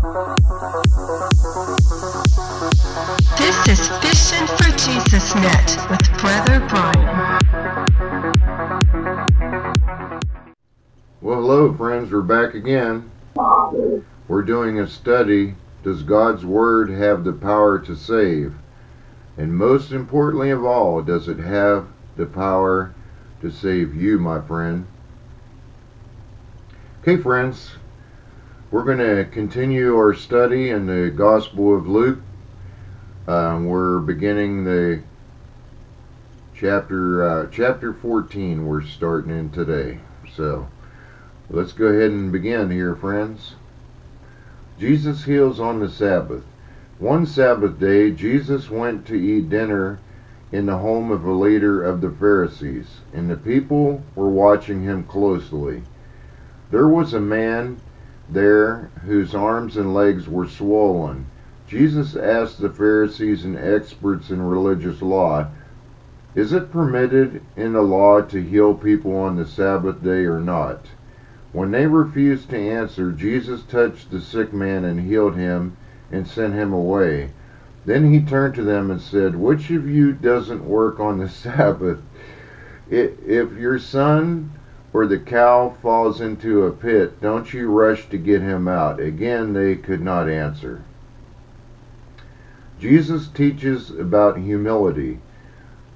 This is Fishing for Jesus Net with Brother Brian. Well, hello friends, we're back again. We're doing a study, does God's Word have the power to save? And most importantly of all, does it have the power to save you, my friend? Okay friends, we're going to continue our study in the Gospel of Luke. We're beginning the chapter 14 we're starting in today. So let's go ahead and begin here, friends. Jesus heals on the Sabbath. One Sabbath day, Jesus went to eat dinner in the home of a leader of the Pharisees, and the people were watching him closely. There was a man there whose arms and legs were swollen. Jesus asked the Pharisees and experts in religious law, "Is it permitted in the law to heal people on the Sabbath day or not?" When they refused to answer, Jesus touched the sick man and healed him and sent him away. Then he turned to them and said, "Which of you doesn't work on the Sabbath? If your son or the cow falls into a pit, don't you rush to get him out?" Again, they could not answer. Jesus teaches about humility.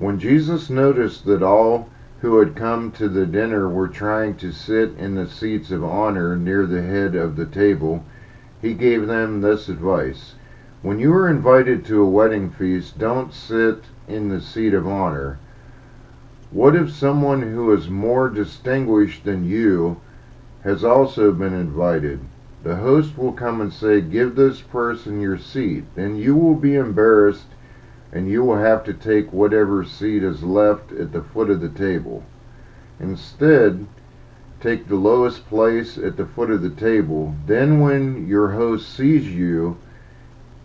When Jesus noticed that all who had come to the dinner were trying to sit in the seats of honor near the head of the table, he gave them this advice: "When you are invited to a wedding feast, don't sit in the seat of honor. What if someone who is more distinguished than you has also been invited? The host will come and say, 'Give this person your seat.' Then you will be embarrassed and you will have to take whatever seat is left at the foot of the table. Instead, take the lowest place at the foot of the table. Then when your host sees you,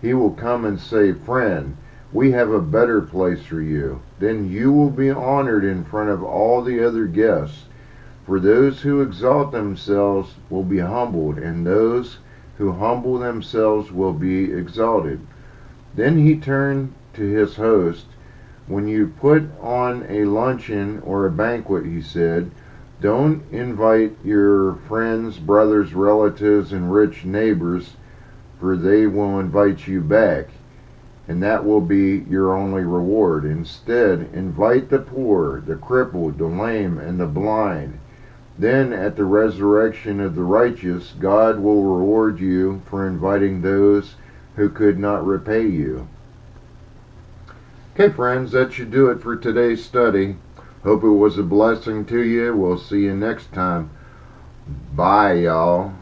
he will come and say, 'Friend, we have a better place for you.' Then you will be honored in front of all the other guests. For those who exalt themselves will be humbled, and those who humble themselves will be exalted." Then he turned to his host. "When you put on a luncheon or a banquet," he said, "don't invite your friends, brothers, relatives, and rich neighbors, for they will invite you back, and that will be your only reward. Instead, invite the poor, the crippled, the lame, and the blind. Then at the resurrection of the righteous, God will reward you for inviting those who could not repay you." Okay friends, that should do it for today's study. Hope it was a blessing to you. We'll see you next time. Bye y'all.